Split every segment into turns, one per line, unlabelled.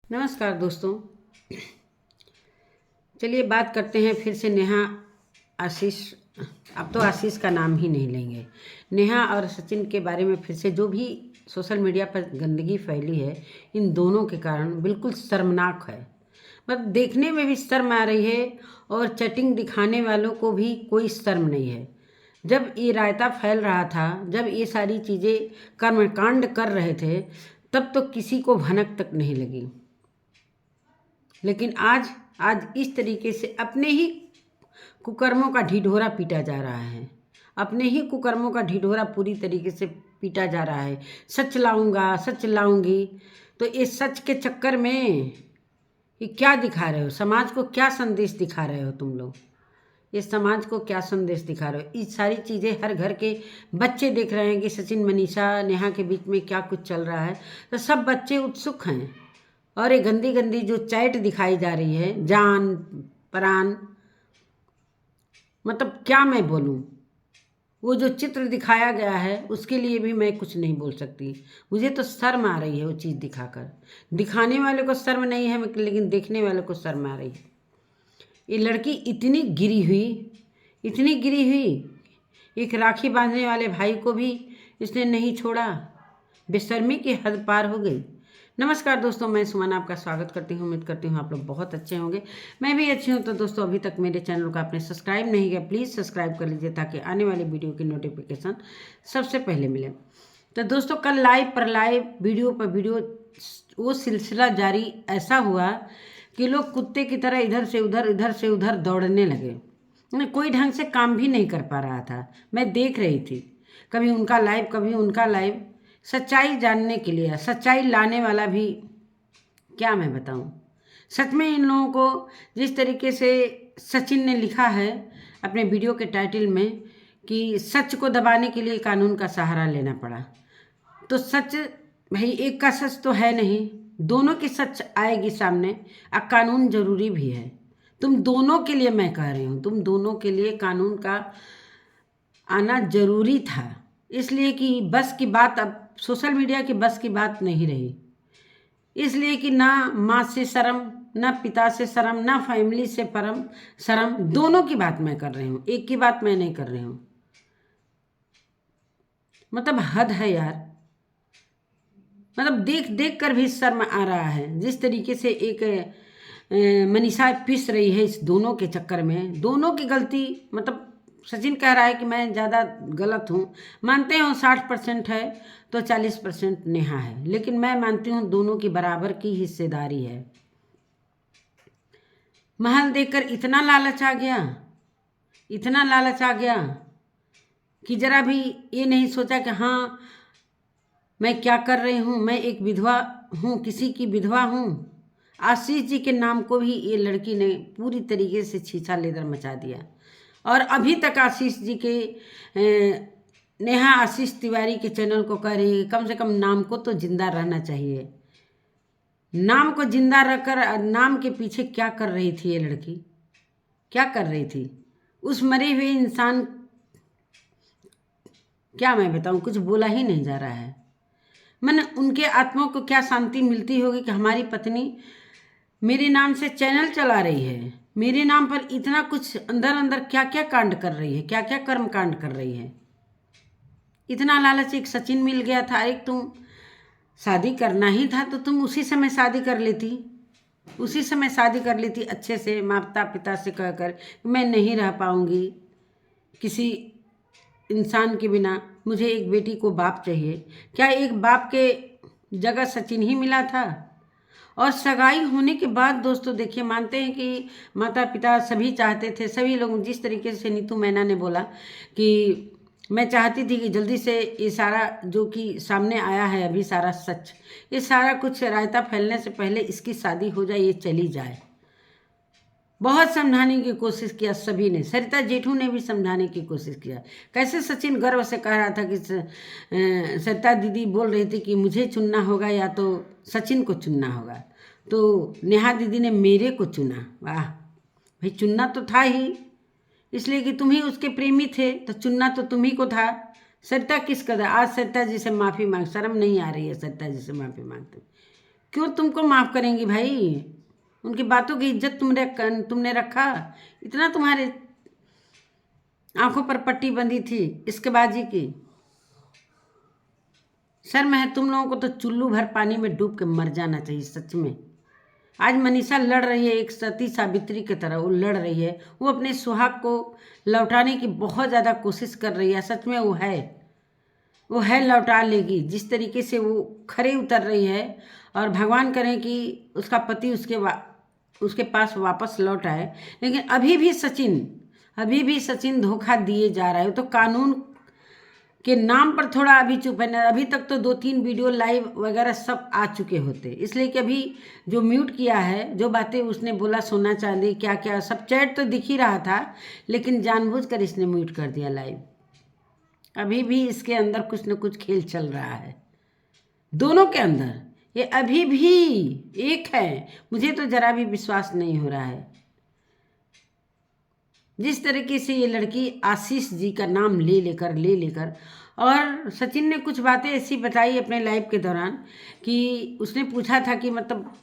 नमस्कार दोस्तों। चलिए बात करते हैं फिर से नेहा आशीष। अब तो आशीष का नाम ही नहीं लेंगे। नेहा और सचिन के बारे में फिर से जो भी सोशल मीडिया पर गंदगी फैली है, इन दोनों के कारण बिल्कुल शर्मनाक है। मतलब देखने में भी शर्म आ रही है और चैटिंग दिखाने वालों को भी कोई शर्म नहीं है। जब ये रायता फैल रहा था, जब ये सारी चीज़ें कर्मकांड कर रहे थे, तब तो किसी को भनक तक नहीं लगी। लेकिन आज इस तरीके से अपने ही कुकर्मों का ढिढोरा पीटा जा रहा है। अपने ही कुकर्मों का ढिढोरा पूरी तरीके से पीटा जा रहा है। सच लाऊंगा, सच लाऊंगी। तो इस सच के चक्कर में ये क्या दिखा रहे हो? समाज को क्या संदेश दिखा रहे हो तुम लोग? इस समाज को क्या संदेश दिखा रहे हो? ये सारी चीज़ें हर घर के बच्चे देख रहे हैं कि सचिन, मनीषा, नेहा के बीच में क्या कुछ चल रहा है। तो सब बच्चे उत्सुक हैं। और ये गंदी गंदी जो चैट दिखाई जा रही है, जान परान, मतलब क्या मैं बोलूं। वो जो चित्र दिखाया गया है उसके लिए भी मैं कुछ नहीं बोल सकती। मुझे तो शर्म आ रही है वो चीज़ दिखाकर। दिखाने वाले को शर्म नहीं है, लेकिन देखने वाले को शर्म आ रही है। ये लड़की इतनी गिरी हुई, एक राखी बांधने वाले भाई को भी इसने नहीं छोड़ा। बेशर्मी की हद पार हो गई। नमस्कार दोस्तों, मैं सुमन आपका स्वागत करती हूँ। उम्मीद करती हूँ आप लोग बहुत अच्छे होंगे। मैं भी अच्छी हूँ। तो दोस्तों, अभी तक मेरे चैनल को आपने सब्सक्राइब नहीं किया, प्लीज़ सब्सक्राइब कर लीजिए ताकि आने वाली वीडियो की नोटिफिकेशन सबसे पहले मिले। तो दोस्तों, कल लाइव पर लाइव, वीडियो पर वीडियो, वो सिलसिला जारी ऐसा हुआ कि लोग कुत्ते की तरह इधर से उधर दौड़ने लगे। कोई ढंग से काम भी नहीं कर पा रहा था। मैं देख रही थी, कभी उनका लाइव कभी उनका लाइव। सच्चाई जानने के लिए, सच्चाई लाने वाला भी क्या मैं बताऊं। सच में इन लोगों को जिस तरीके से सचिन ने लिखा है अपने वीडियो के टाइटल में कि सच को दबाने के लिए कानून का सहारा लेना पड़ा, तो सच भाई एक का सच तो है नहीं, दोनों की सच आएगी सामने। अब कानून जरूरी भी है। तुम दोनों के लिए मैं कह रही हूँ, तुम दोनों के लिए कानून का आना जरूरी था। इसलिए कि बस की बात अब सोशल मीडिया की बस की बात नहीं रही। इसलिए कि ना माँ से शर्म, ना पिता से शर्म, ना फैमिली से शर्म, दोनों की बात मैं कर रही हूँ, एक की बात मैं नहीं कर रही हूँ। मतलब हद है यार। मतलब देख देख कर भी शर्म आ रहा है। जिस तरीके से एक मनीषा पिस रही है इस दोनों के चक्कर में, दोनों की गलती। मतलब सचिन कह रहा है कि मैं ज़्यादा गलत हूँ। मानते हो 60% है तो 40% नेहा है, लेकिन मैं मानती हूँ दोनों की बराबर की हिस्सेदारी है। महल देखकर इतना लालच आ गया, इतना लालच आ गया कि जरा भी ये नहीं सोचा कि हाँ मैं क्या कर रही हूँ, मैं एक विधवा हूँ, किसी की विधवा हूँ। आशीष जी के नाम को भी ये लड़की ने पूरी तरीके से छीछा लेदर मचा दिया। और अभी तक आशीष जी के नेहा आशीष तिवारी के चैनल को कह रही है कम से कम नाम को तो जिंदा रहना चाहिए। नाम को जिंदा रखकर नाम के पीछे क्या कर रही थी ये लड़की? क्या कर रही थी? उस मरे हुए इंसान, क्या मैं बताऊं, कुछ बोला ही नहीं जा रहा है। मैंने उनके आत्मा को क्या शांति मिलती होगी कि हमारी पत्नी मेरे नाम से चैनल चला रही है, मेरे नाम पर इतना कुछ अंदर अंदर क्या क्या कांड कर रही है, क्या क्या कर्म कांड कर रही है। इतना लालच एक सचिन मिल गया था। एक तुम शादी करना ही था तो तुम उसी समय शादी कर लेती, उसी समय शादी कर लेती अच्छे से, माता पिता से कहकर मैं नहीं रह पाऊंगी किसी इंसान के बिना, मुझे एक बेटी को बाप चाहिए। क्या एक बाप के जगह सचिन ही मिला था? और सगाई होने के बाद दोस्तों देखिए, मानते हैं कि माता पिता सभी चाहते थे, सभी लोग, जिस तरीके से नीतू मैना ने बोला कि मैं चाहती थी कि जल्दी से ये सारा जो कि सामने आया है अभी सारा सच, ये सारा कुछ रायता फैलने से पहले इसकी शादी हो जाए, ये चली जाए। बहुत समझाने की कोशिश किया सभी ने, सरिता जेठू ने भी समझाने की कोशिश किया। कैसे सचिन गर्व से कह रहा था कि सरिता दीदी बोल रही थी कि मुझे चुनना होगा या तो सचिन को चुनना होगा, तो नेहा दीदी ने मेरे को चुना। वाह भाई, चुनना तो था ही, इसलिए कि तुम ही उसके प्रेमी थे, तो चुनना तो तुम ही को था। सरिता किस कदर आज सरिता जी से माफ़ी मांग, शर्म नहीं आ रही है सरिता जी से माफ़ी मांगते? क्यों तुमको माफ़ करेंगी भाई? उनकी बातों की इज्जत तुमने रखा। इतना तुम्हारे आंखों पर पट्टी बंधी थी इसकेबाजी की। शर्म है तुम लोगों को तो चुल्लू भर पानी में डूब के मर जाना चाहिए सच में। आज मनीषा लड़ रही है एक सती सावित्री की तरह, वो लड़ रही है। वो अपने सुहाग को लौटाने की बहुत ज़्यादा कोशिश कर रही है। सच में वो है लौटा लेगी। जिस तरीके से वो खरे उतर रही है, और भगवान करें कि उसका पति उसके पास वापस लौट आए। लेकिन अभी भी सचिन धोखा दिए जा रहा है। तो कानून के नाम पर थोड़ा अभी चुप है। अभी तक तो 2-3 वीडियो लाइव वगैरह सब आ चुके होते, इसलिए कि अभी जो म्यूट किया है, जो बातें उसने बोला सोना चांदी क्या क्या सब चैट तो दिख ही रहा था, लेकिन जानबूझकर इसने म्यूट कर दिया लाइव। अभी भी इसके अंदर कुछ न कुछ खेल चल रहा है दोनों के अंदर। ये अभी भी एक है, मुझे तो जरा भी विश्वास नहीं हो रहा है। जिस तरीके से ये लड़की आशीष जी का नाम ले लेकर और सचिन ने कुछ बातें ऐसी बताई अपने लाइव के दौरान कि उसने पूछा था कि मतलब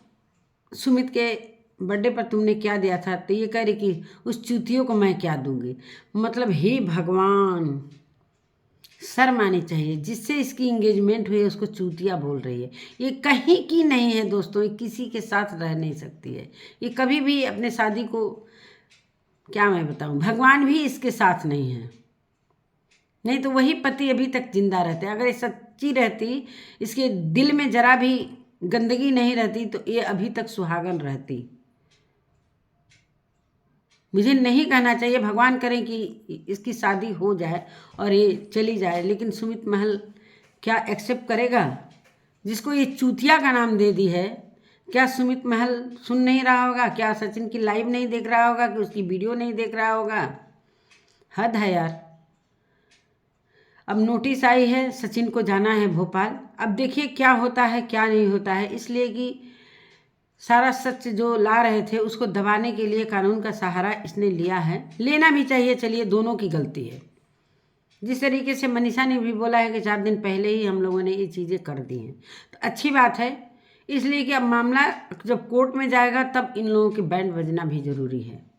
सुमित के बर्थडे पर तुमने क्या दिया था, तो ये कह रही कि उस चूतियों को मैं क्या दूंगी। मतलब हे भगवान, शर्म आनी चाहिए। जिससे इसकी इंगेजमेंट हुई है उसको चूतिया बोल रही है। ये कहीं की नहीं है दोस्तों, ये किसी के साथ रह नहीं सकती है। ये कभी भी अपने शादी को, क्या मैं बताऊं, भगवान भी इसके साथ नहीं है। नहीं तो वही पति अभी तक जिंदा रहते। अगर ये सच्ची रहती, इसके दिल में जरा भी गंदगी नहीं रहती, तो ये अभी तक सुहागन रहती। मुझे नहीं कहना चाहिए, भगवान करें कि इसकी शादी हो जाए और ये चली जाए, लेकिन सुमित महल क्या एक्सेप्ट करेगा? जिसको ये चूतिया का नाम दे दी है, क्या सुमित महल सुन नहीं रहा होगा? क्या सचिन की लाइव नहीं देख रहा होगा? कि उसकी वीडियो नहीं देख रहा होगा? हद है यार। अब नोटिस आई है, सचिन को जाना है भोपाल। अब देखिए क्या होता है क्या नहीं होता है, इसलिए कि सारा सच जो ला रहे थे उसको दबाने के लिए कानून का सहारा इसने लिया है। लेना भी चाहिए, चलिए दोनों की गलती है। जिस तरीके से मनीषा ने भी बोला है कि 4 दिन पहले ही हम लोगों ने ये चीज़ें कर दी हैं, तो अच्छी बात है। इसलिए कि अब मामला जब कोर्ट में जाएगा तब इन लोगों की बैंड बजना भी ज़रूरी है।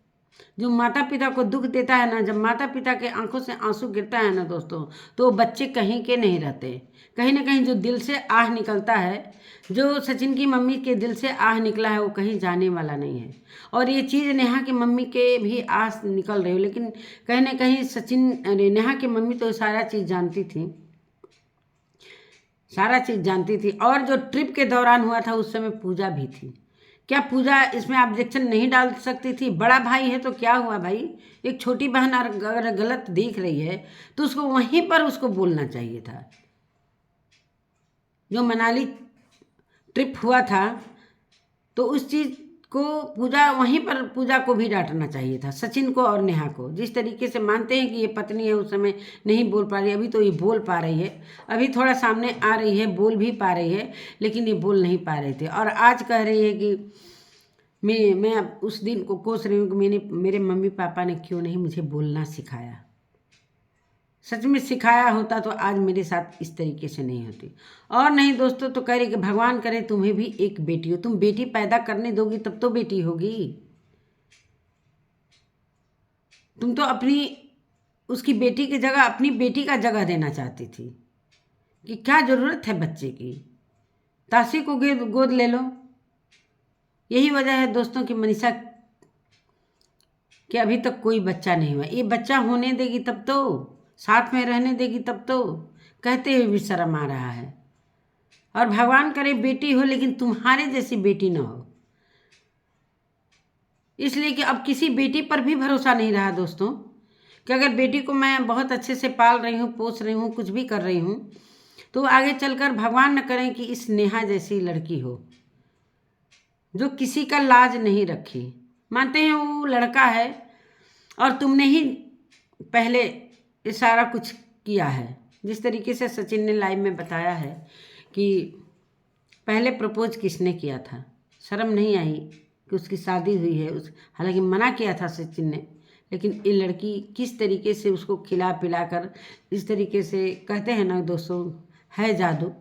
जो माता पिता को दुख देता है ना, जब माता पिता के आंखों से आंसू गिरता है ना दोस्तों, तो बच्चे कहीं के नहीं रहते। कहीं ना कहीं जो दिल से आह निकलता है, जो सचिन की मम्मी के दिल से आह निकला है, वो कहीं जाने वाला नहीं है। और ये चीज़ नेहा की मम्मी के भी आह निकल रही हो, लेकिन कहीं ना कहीं नेहा की मम्मी तो सारा चीज़ जानती थी। और जो ट्रिप के दौरान हुआ था उस समय पूजा भी थी। क्या पूजा इसमें ऑब्जेक्शन नहीं डाल सकती थी? बड़ा भाई है तो क्या हुआ भाई? एक छोटी बहन अगर गलत देख रही है तो उसको वहीं पर उसको बोलना चाहिए था। जो मनाली ट्रिप हुआ था तो उस चीज़ को वहीं पर पूजा को भी डांटना चाहिए था, सचिन को और नेहा को। जिस तरीके से मानते हैं कि ये पत्नी है, उस समय नहीं बोल पा रही, अभी तो ये बोल पा रही है, अभी थोड़ा सामने आ रही है, बोल भी पा रही है, लेकिन ये बोल नहीं पा रहे थे। और आज कह रही है कि मैं अब उस दिन को कोस रही हूँ कि मेरे मम्मी पापा ने क्यों नहीं मुझे बोलना सिखाया। सच में सिखाया होता तो आज मेरे साथ इस तरीके से नहीं होती। और नहीं दोस्तों, तो कह रही कि भगवान करे तुम्हें भी एक बेटी हो। तुम बेटी पैदा करने दोगी तब तो बेटी होगी। तुम तो उसकी बेटी की जगह अपनी बेटी का जगह देना चाहती थी कि क्या ज़रूरत है बच्चे की, ताशी को गोद ले लो। यही वजह है दोस्तों कि मनीषा कि अभी तक कोई बच्चा नहीं हुआ। ये बच्चा होने देगी तब तो, साथ में रहने देगी तब तो, कहते हुए भी शर्म आ रहा है। और भगवान करे बेटी हो, लेकिन तुम्हारे जैसी बेटी ना हो। इसलिए कि अब किसी बेटी पर भी भरोसा नहीं रहा दोस्तों, कि अगर बेटी को मैं बहुत अच्छे से पाल रही हूँ, पोस रही हूँ, कुछ भी कर रही हूँ, तो आगे चलकर भगवान न करें कि इस नेहा जैसी लड़की हो जो किसी का लाज नहीं रखी। मानते हैं वो लड़का है और तुमने ही पहले ये सारा कुछ किया है। जिस तरीके से सचिन ने लाइव में बताया है कि पहले प्रपोज किसने किया था, शर्म नहीं आई कि उसकी शादी हुई है। हालांकि मना किया था सचिन ने, लेकिन ये लड़की किस तरीके से उसको खिला पिला कर, इस तरीके से कहते हैं ना दोस्तों, है जादू।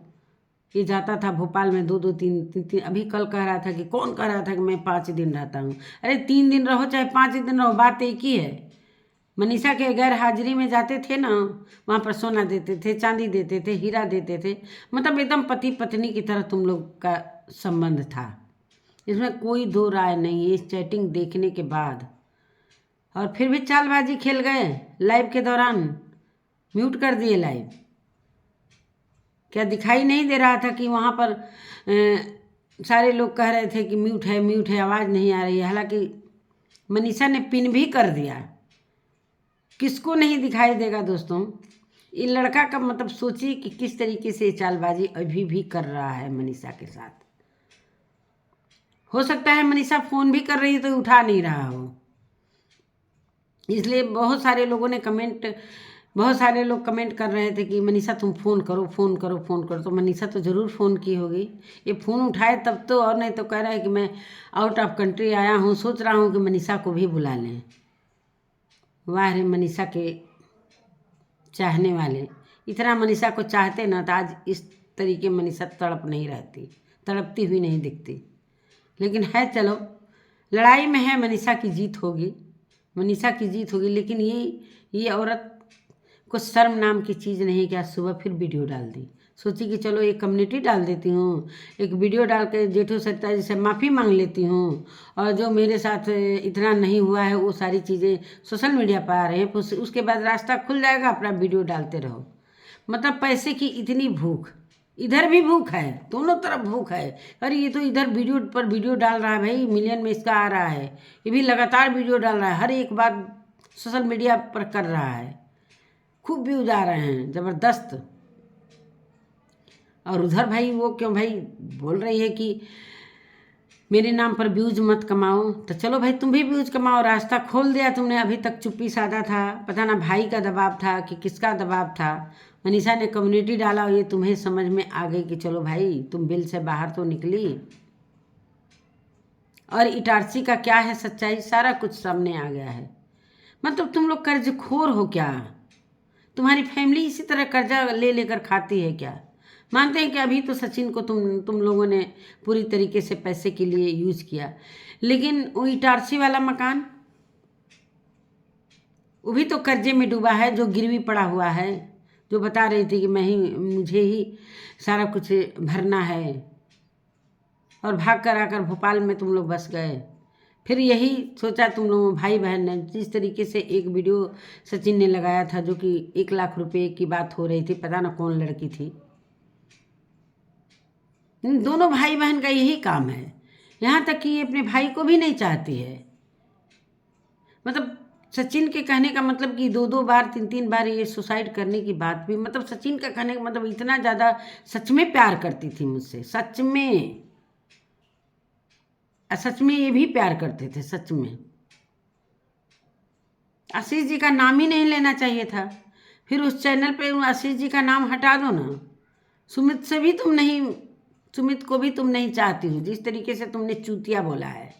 ये जाता था भोपाल में 2-2 3-3 अभी कल कह रहा था कि कौन कह रहा था कि मैं 5 दिन रहता हूँ। अरे 3 दिन रहो चाहे 5 दिन रहो, बात एक ही है। मनीषा के गैर हाजिरी में जाते थे ना, वहाँ पर सोना देते थे, चांदी देते थे, हीरा देते थे, मतलब एकदम पति पत्नी की तरह तुम लोग का संबंध था। इसमें कोई दो राय नहीं है इस चैटिंग देखने के बाद। और फिर भी चालबाजी खेल गए लाइव के दौरान, म्यूट कर दिए लाइव। क्या दिखाई नहीं दे रहा था कि वहाँ पर सारे लोग कह रहे थे कि म्यूट है, आवाज़ नहीं आ रही है। हालांकि मनीषा ने पिन भी कर दिया। किसको नहीं दिखाई देगा दोस्तों? ये लड़का का मतलब सोचिए कि किस तरीके से चालबाजी अभी भी कर रहा है मनीषा के साथ। हो सकता है मनीषा फ़ोन भी कर रही है तो उठा नहीं रहा हो, इसलिए बहुत सारे लोग कमेंट कर रहे थे कि मनीषा तुम फ़ोन करो। तो मनीषा तो ज़रूर फ़ोन की होगी, ये फ़ोन उठाए तब तो, और नहीं तो कह रहा है कि मैं आउट ऑफ कंट्री आया हूँ, सोच रहा हूँ कि मनीषा को भी बुला लें। वाह रे मनीषा के चाहने वाले, इतना मनीषा को चाहते ना तो आज इस तरीके मनीषा तड़पती हुई नहीं दिखती। लेकिन है, चलो लड़ाई में है, मनीषा की जीत होगी। लेकिन ये औरत को शर्म नाम की चीज़ नहीं कि आज सुबह फिर वीडियो डाल दी। सोची कि चलो एक कम्युनिटी डाल देती हूँ, एक वीडियो डाल के जेठू सरिता जी से माफ़ी मांग लेती हूँ, और जो मेरे साथ इतना नहीं हुआ है वो सारी चीज़ें सोशल मीडिया पर आ रहे हैं, उसके बाद रास्ता खुल जाएगा, अपना वीडियो डालते रहो। मतलब पैसे की इतनी भूख, इधर भी भूख है, दोनों तरफ भूख है। अरे ये तो इधर वीडियो पर वीडियो डाल रहा है भाई, मिलियन में इसका आ रहा है, ये भी लगातार वीडियो डाल रहा है, हर एक बात सोशल मीडिया पर कर रहा है, खूब व्यूज आ रहे हैं ज़बरदस्त। और उधर भाई वो क्यों भाई बोल रही है कि मेरे नाम पर व्यूज मत कमाओ, तो चलो भाई तुम भी व्यूज कमाओ, रास्ता खोल दिया तुमने। अभी तक चुप्पी साधा था, पता ना भाई का दबाव था कि किसका दबाव था। मनीषा ने कम्युनिटी डाला और ये तुम्हें समझ में आ गई कि चलो भाई तुम बिल से बाहर तो निकली। और इटारसी का क्या है सच्चाई, सारा कुछ सामने आ गया है। मतलब तुम लोग कर्जखोर हो क्या? तुम्हारी फैमिली इसी तरह कर्जा ले लेकर खाती है क्या? मानते हैं कि अभी तो सचिन को तुम लोगों ने पूरी तरीके से पैसे के लिए यूज किया, लेकिन वो इटारसी वाला मकान वो भी तो कर्जे में डूबा है, जो गिरवी पड़ा हुआ है, जो बता रही थी कि मुझे ही सारा कुछ भरना है, और भाग कर आकर भोपाल में तुम लोग बस गए। फिर यही सोचा तुम लोग भाई बहन ने, जिस तरीके से एक वीडियो सचिन ने लगाया था जो कि 1 लाख रुपए की बात हो रही थी, पता ना कौन लड़की थी। दोनों भाई बहन का यही काम है, यहाँ तक कि ये अपने भाई को भी नहीं चाहती है। मतलब सचिन के कहने का मतलब कि 2-2 बार 3-3 बार ये सुसाइड करने की बात भी, मतलब सचिन का कहने का मतलब इतना ज़्यादा सच में प्यार करती थी मुझसे, सच में ये भी प्यार करते थे सच में। आशीष जी का नाम ही नहीं लेना चाहिए था, फिर उस चैनल पे आशीष जी का नाम हटा दो ना। सुमित को भी तुम नहीं चाहती हो, जिस तरीके से तुमने चूतिया बोला है।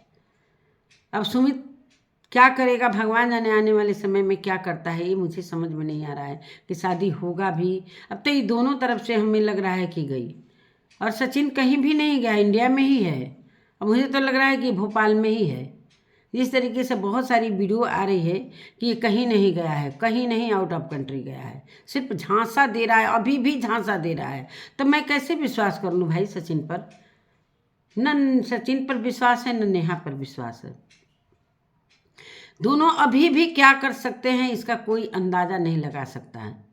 अब सुमित क्या करेगा भगवान जाने, आने वाले समय में क्या करता है, ये मुझे समझ में नहीं आ रहा है कि शादी होगा भी। अब तो ये दोनों तरफ से हमें लग रहा है कि गई, और सचिन कहीं भी नहीं गया, इंडिया में ही है। अब मुझे तो लग रहा है कि भोपाल में ही है। जिस तरीके से बहुत सारी वीडियो आ रही है कि ये कहीं नहीं गया है, कहीं नहीं आउट ऑफ कंट्री गया है, सिर्फ झांसा दे रहा है, अभी भी झांसा दे रहा है। तो मैं कैसे विश्वास कर लूँ भाई सचिन पर? न सचिन पर विश्वास है, न नेहा पर विश्वास है। दोनों अभी भी क्या कर सकते हैं इसका कोई अंदाजा नहीं लगा सकता है।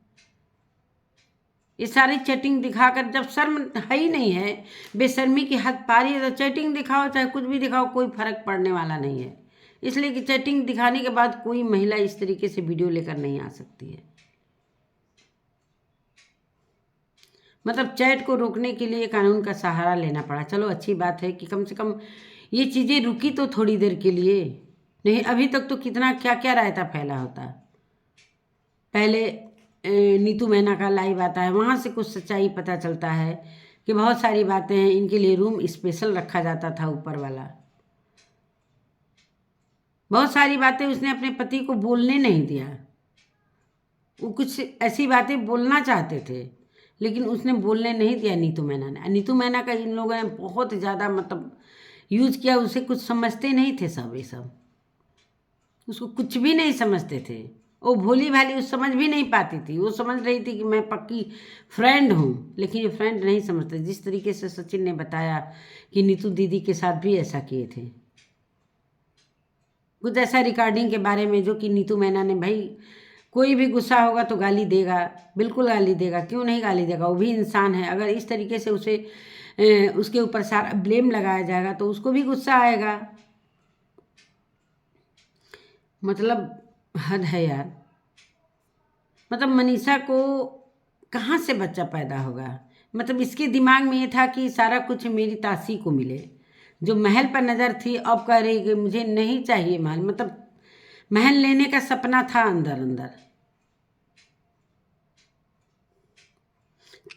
ये सारी चैटिंग दिखाकर, जब शर्म है ही नहीं है, बेशर्मी की हद पारी है, तो चैटिंग दिखाओ चाहे कुछ भी दिखाओ, कोई फर्क पड़ने वाला नहीं है। इसलिए कि चैटिंग दिखाने के बाद कोई महिला इस तरीके से वीडियो लेकर नहीं आ सकती है। मतलब चैट को रोकने के लिए कानून का सहारा लेना पड़ा। चलो अच्छी बात है कि कम से कम ये चीज़ें रुकी तो थोड़ी देर के लिए, नहीं अभी तक तो कितना क्या क्या रायता फैला होता। पहले नीतू मैना का लाइव आता है, वहाँ से कुछ सच्चाई पता चलता है कि बहुत सारी बातें हैं, इनके लिए रूम स्पेशल रखा जाता था ऊपर वाला। बहुत सारी बातें उसने अपने पति को बोलने नहीं दिया, वो कुछ ऐसी बातें बोलना चाहते थे, लेकिन उसने बोलने नहीं दिया नीतू मैना ने। नीतू मैना का इन लोगों ने बहुत ज़्यादा मतलब यूज किया, उसे कुछ समझते नहीं थे सब, ये सब उसको कुछ भी नहीं समझते थे। वो भोली भाली उस समझ भी नहीं पाती थी, वो समझ रही थी कि मैं पक्की फ्रेंड हूँ, लेकिन ये फ्रेंड नहीं समझते। जिस तरीके से सचिन ने बताया कि नीतू दीदी के साथ भी ऐसा किए थे, कुछ ऐसा रिकॉर्डिंग के बारे में जो कि नीतू मैना ने, भाई कोई भी गुस्सा होगा तो गाली देगा, बिल्कुल गाली देगा, क्यों नहीं गाली देगा, वो भी इंसान है। अगर इस तरीके से उसे उसके ऊपर सारा ब्लेम लगाया जाएगा तो उसको भी गुस्सा आएगा। मतलब हद है यार। मतलब मनीषा को कहाँ से बच्चा पैदा होगा? मतलब इसके दिमाग में ये था कि सारा कुछ मेरी तासी को मिले। जो महल पर नज़र थी अब कह रही कि मुझे नहीं चाहिए महल। मतलब महल लेने का सपना था अंदर अंदर।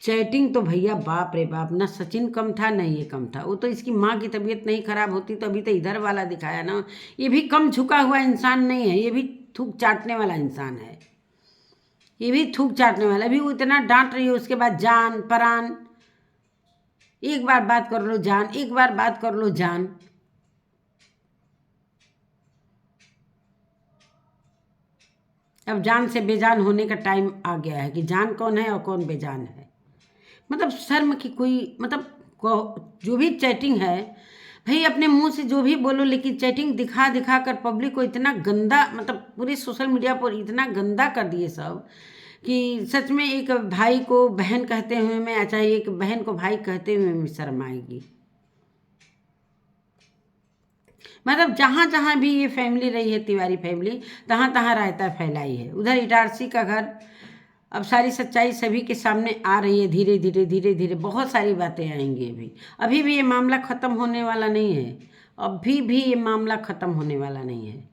चैटिंग तो भैया बाप रे बाप, ना सचिन कम था ना ये कम था। वो तो इसकी माँ की तबीयत नहीं खराब होती तो अभी तो इधर वाला दिखाया ना। ये भी कम झुका हुआ इंसान नहीं है, ये भी थूक चाटने वाला इंसान है। ये भी थूक चाटने वाला। अभी वो इतना डांट रही है, उसके बाद जान परान, एक बार बात कर लो जान, एक बार बात कर लो जान। अब जान से बेजान होने का टाइम आ गया है कि जान कौन है और कौन बेजान है। मतलब शर्म की कोई मतलब जो भी चैटिंग है भाई, अपने मुंह से जो भी बोलो, लेकिन चैटिंग दिखा दिखा कर पब्लिक को इतना गंदा, मतलब पूरे सोशल मीडिया पर इतना गंदा कर दिए सब कि सच में एक भाई को बहन कहते हुए मैं, अच्छा एक बहन को भाई कहते हुए मैं शर्म आएगी। मतलब जहाँ जहाँ भी ये फैमिली रही है, तिवारी फैमिली, तहाँ तहाँ रायता फैलाई है। उधर इटारसी का घर, अब सारी सच्चाई सभी के सामने आ रही है। धीरे धीरे धीरे धीरे बहुत सारी बातें आएंगी। अभी भी ये मामला ख़त्म होने वाला नहीं है। अभी भी ये मामला ख़त्म होने वाला नहीं है,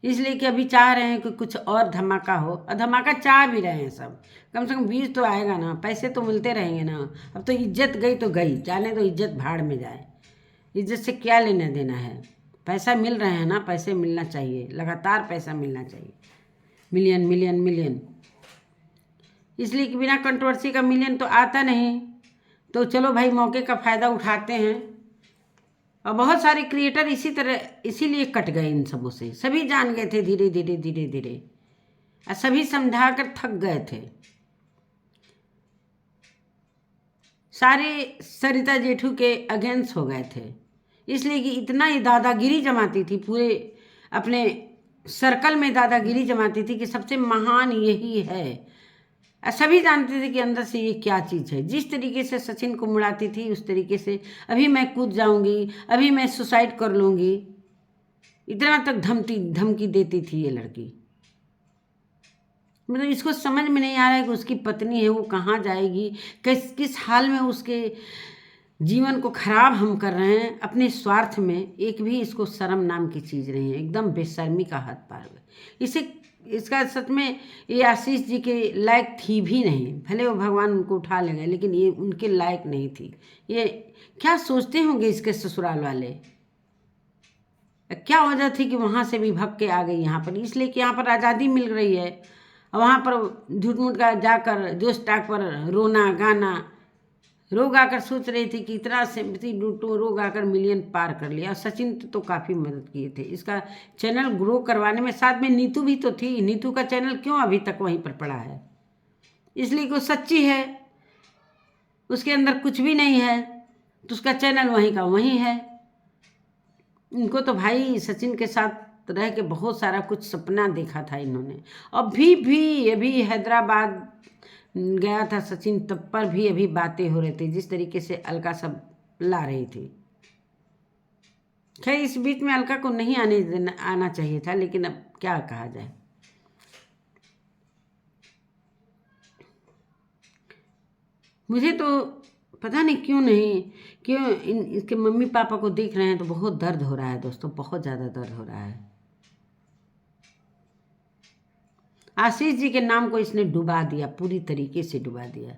इसलिए कि अभी चाह रहे हैं कि कुछ और धमाका हो, और धमाका चाह भी रहे हैं सब। कम से कम व्यूज तो आएगा ना, पैसे तो मिलते रहेंगे ना। अब तो इज्जत गई तो गई, जाने तो इज्जत भाड़ में जाए। इज्जत से क्या लेना देना है? पैसा मिल रहे हैं ना, पैसे मिलना चाहिए, लगातार पैसा मिलना चाहिए, मिलियन मिलियन मिलियन। इसलिए कि बिना कंट्रोवर्सी का मिलियन तो आता नहीं। तो चलो भाई मौके का फ़ायदा उठाते हैं। और बहुत सारे क्रिएटर इसी तरह इसीलिए कट गए इन सबों से। सभी जान गए थे धीरे धीरे धीरे धीरे, और सभी समझा कर थक गए थे। सारे सरिता जेठू के अगेंस्ट हो गए थे, इसलिए कि इतना ही दादागिरी जमाती थी, पूरे अपने सर्कल में दादागिरी जमाती थी कि सबसे महान यही है। सभी जानते थे कि अंदर से ये क्या चीज़ है। जिस तरीके से सचिन को मुड़ाती थी उस तरीके से अभी मैं कूद जाऊंगी, अभी मैं सुसाइड कर लूँगी, इतना तक धमकी देती थी ये लड़की। मतलब इसको समझ में नहीं आ रहा है कि उसकी पत्नी है, वो कहाँ जाएगी, किस हाल में उसके जीवन को खराब हम कर रहे हैं अपने स्वार्थ में। एक भी इसको शर्म नाम की चीज़ नहीं है, एकदम बेशर्मी का हद पार हुआ। इसका सच में ये आशीष जी के लायक थी भी नहीं। भले वो भगवान उनको उठा ले गए, लेकिन ये उनके लायक नहीं थी। ये क्या सोचते होंगे इसके ससुराल वाले? क्या वजह थी कि वहाँ से भी भग के आ गई यहाँ पर? इसलिए कि यहाँ पर आज़ादी मिल रही है, और वहाँ पर झूठ मूठ का जाकर जोश टाक पर रोना गाना, रो गा कर सोच रही थी कि इतना सिंपैथी लूटूं, रो गा कर मिलियन पार कर लिया। सचिन तो काफ़ी मदद किए थे इसका चैनल ग्रो करवाने में, साथ में नीतू भी तो थी। नीतू का चैनल क्यों अभी तक वहीं पर पड़ा है? इसलिए कि वो सच्ची है, उसके अंदर कुछ भी नहीं है, तो उसका चैनल वहीं का वहीं है। इनको तो भाई सचिन के साथ रह के बहुत सारा कुछ सपना देखा था इन्होंने। अभी हैदराबाद गया था सचिन, तब पर भी अभी बातें हो रही थी, जिस तरीके से अलका सब ला रही थी। खैर इस बीच में अलका को नहीं आना चाहिए था, लेकिन अब क्या कहा जाए। मुझे तो पता नहीं क्यों इसके मम्मी पापा को देख रहे हैं तो बहुत दर्द हो रहा है दोस्तों, बहुत ज़्यादा दर्द हो रहा है। आशीष जी के नाम को इसने डुबा दिया, पूरी तरीके से डुबा दिया।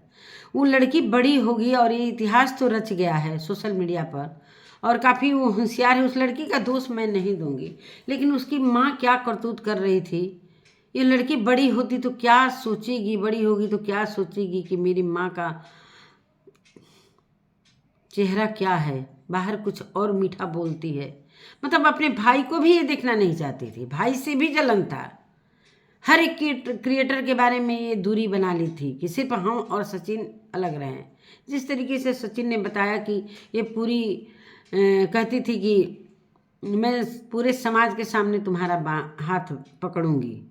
वो लड़की बड़ी होगी और ये इतिहास तो रच गया है सोशल मीडिया पर, और काफ़ी वो होशियार है। उस लड़की का दोष मैं नहीं दूंगी, लेकिन उसकी माँ क्या करतूत कर रही थी ये लड़की बड़ी होती तो क्या सोचेगी, बड़ी होगी तो क्या सोचेगी कि मेरी माँ का चेहरा क्या है, बाहर कुछ और मीठा बोलती है। मतलब अपने भाई को भी ये देखना नहीं चाहती थी, भाई से भी जलन था। हर एक क्रिएटर के बारे में ये दूरी बना ली थी कि सिर्फ हम और सचिन अलग रहें। जिस तरीके से सचिन ने बताया कि ये पूरी कहती थी कि मैं पूरे समाज के सामने तुम्हारा हाथ पकड़ूंगी,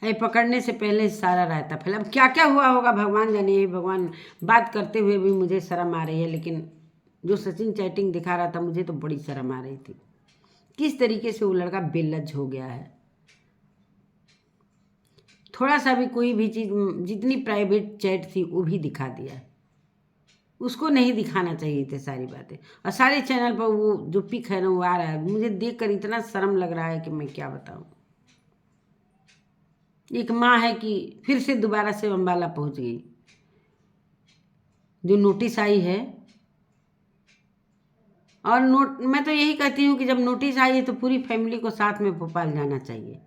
है पकड़ने से पहले सारा रायता फैला। अब क्या क्या हुआ होगा भगवान जाने, भगवान बात करते हुए भी मुझे शर्म आ रही है। लेकिन जो सचिन चैटिंग दिखा रहा था मुझे तो बड़ी शर्म आ रही थी, किस तरीके से वो लड़का बेलज्ज हो गया है। थोड़ा सा भी कोई भी चीज़, जितनी प्राइवेट चैट थी वो भी दिखा दिया। उसको नहीं दिखाना चाहिए थे सारी बातें। और सारे चैनल पर वो जो पिक है ना वो आ रहा है, मुझे देखकर इतना शर्म लग रहा है कि मैं क्या बताऊं। एक माँ है कि फिर से दोबारा से अम्बाला पहुंच गई। जो नोटिस आई है, और मैं तो यही कहती हूँ कि जब नोटिस आई है तो पूरी फैमिली को साथ में भोपाल जाना चाहिए,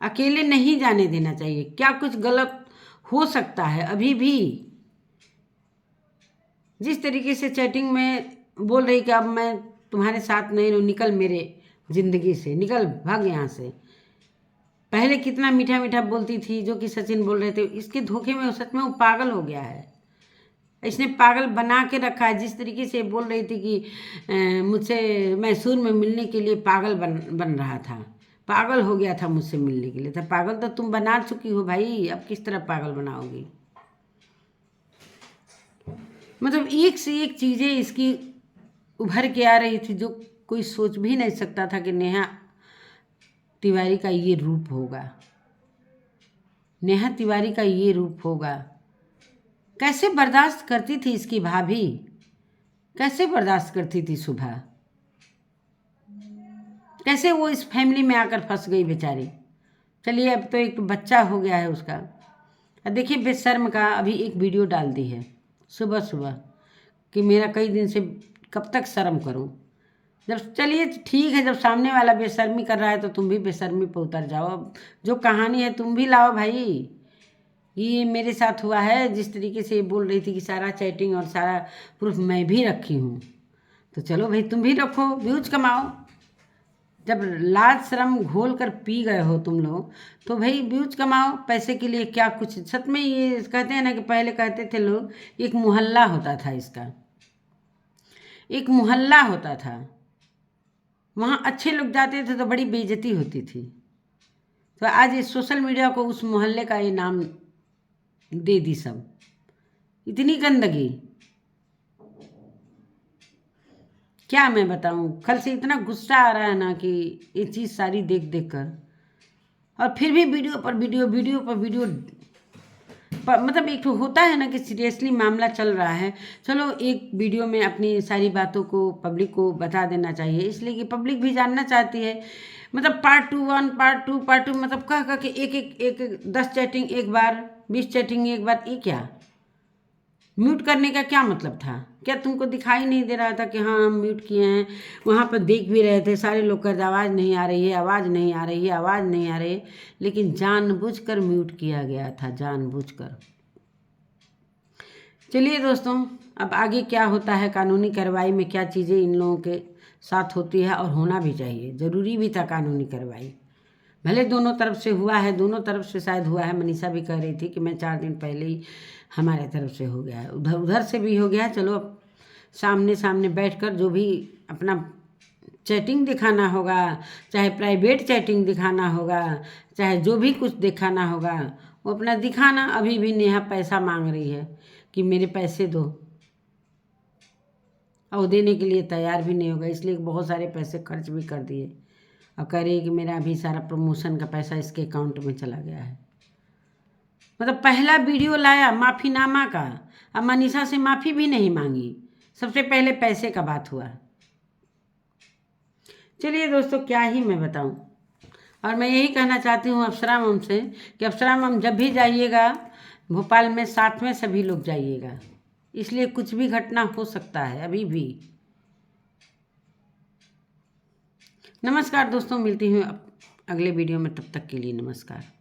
अकेले नहीं जाने देना चाहिए। क्या कुछ गलत हो सकता है अभी भी। जिस तरीके से चैटिंग में बोल रही कि अब मैं तुम्हारे साथ नहीं रहूँ, निकल मेरे ज़िंदगी से, निकल भाग यहाँ से। पहले कितना मीठा मीठा बोलती थी, जो कि सचिन बोल रहे थे। इसके धोखे में सच में वो पागल हो गया है, इसने पागल बना के रखा है। जिस तरीके से बोल रही थी कि मुझसे मैसूर में मिलने के लिए पागल बन रहा था, पागल हो गया था मुझसे मिलने के लिए। तो पागल तो तुम बना चुकी हो भाई, अब किस तरह पागल बनाओगी। मतलब एक से एक चीज़ें इसकी उभर के आ रही थी, जो कोई सोच भी नहीं सकता था कि नेहा तिवारी का ये रूप होगा, नेहा तिवारी का ये रूप होगा। कैसे बर्दाश्त करती थी इसकी भाभी, कैसे बर्दाश्त करती थी सुबह, कैसे वो इस फैमिली में आकर फंस गई बेचारी। चलिए अब तो एक बच्चा हो गया है उसका। देखिए बेशर्म का अभी एक वीडियो डाल दी है सुबह सुबह कि मेरा कई दिन से कब तक शर्म करूं। जब चलिए ठीक है, जब सामने वाला बेशर्मी कर रहा है तो तुम भी बेशर्मी पर उतर जाओ। अब जो कहानी है तुम भी लाओ भाई, ये मेरे साथ हुआ है। जिस तरीके से बोल रही थी कि सारा चैटिंग और सारा प्रूफ मैं भी रखी हूँ, तो चलो भाई तुम भी रखो, व्यूज कमाओ। जब लाज शर्म घोल कर पी गए हो तुम लोग, तो भाई व्यूज कमाओ। पैसे के लिए क्या कुछ, सच में ये कहते हैं ना कि पहले कहते थे लोग एक मोहल्ला होता था, इसका एक मोहल्ला होता था, वहाँ अच्छे लोग जाते थे तो बड़ी बेइज्जती होती थी। तो आज इस सोशल मीडिया को उस मोहल्ले का ये नाम दे दी सब, इतनी गंदगी। क्या मैं बताऊं, कल से इतना गुस्सा आ रहा है ना कि ये चीज़ सारी देख देख कर, और फिर भी वीडियो पर वीडियो, वीडियो पर वीडियो मतलब एक तो होता है ना कि सीरियसली मामला चल रहा है, चलो एक वीडियो में अपनी सारी बातों को पब्लिक को बता देना चाहिए, इसलिए कि पब्लिक भी जानना चाहती है। मतलब पार्ट 1, पार्ट 2 मतलब कह के एक 10 चैटिंग एक बार, 20 चैटिंग एक बार, ये क्या म्यूट करने का क्या मतलब था। क्या तुमको दिखाई नहीं दे रहा था कि हाँ हम म्यूट किए हैं। वहाँ पर देख भी रहे थे सारे लोग कर आवाज़ नहीं आ रही है, आवाज़ नहीं आ रही है, आवाज़ नहीं आ रही है, लेकिन जानबूझकर म्यूट किया गया था, जानबूझकर। चलिए दोस्तों, अब आगे क्या होता है, कानूनी कार्रवाई में क्या चीज़ें इन लोगों के साथ होती है, और होना भी चाहिए, ज़रूरी भी था कानूनी कार्रवाई। भले दोनों तरफ से हुआ है, दोनों तरफ से शायद हुआ है। मनीषा भी कह रही थी कि मैं 4 दिन पहले ही हमारे तरफ से हो गया है, उधर से भी हो गया है। चलो अब सामने सामने बैठकर जो भी अपना चैटिंग दिखाना होगा, चाहे प्राइवेट चैटिंग दिखाना होगा, चाहे जो भी कुछ दिखाना होगा वो अपना दिखाना। अभी भी नेहा पैसा मांग रही है कि मेरे पैसे दो, और देने के लिए तैयार भी नहीं होगा, इसलिए बहुत सारे पैसे खर्च भी कर दिए। और कह रही है कि मेरा अभी सारा प्रमोशन का पैसा इसके अकाउंट में चला गया है। मतलब पहला वीडियो लाया माफ़ीनामा का, अब मनीषा से माफ़ी भी नहीं मांगी, सबसे पहले पैसे का बात हुआ। चलिए दोस्तों, क्या ही मैं बताऊं। और मैं यही कहना चाहती हूँ अप्सरा मैम से कि अप्सरा मैम जब भी जाइएगा भोपाल में, साथ में सभी लोग जाइएगा, इसलिए कुछ भी घटना हो सकता है अभी भी। नमस्कार दोस्तों, मिलती हूँ अगले वीडियो में, तब तक के लिए नमस्कार।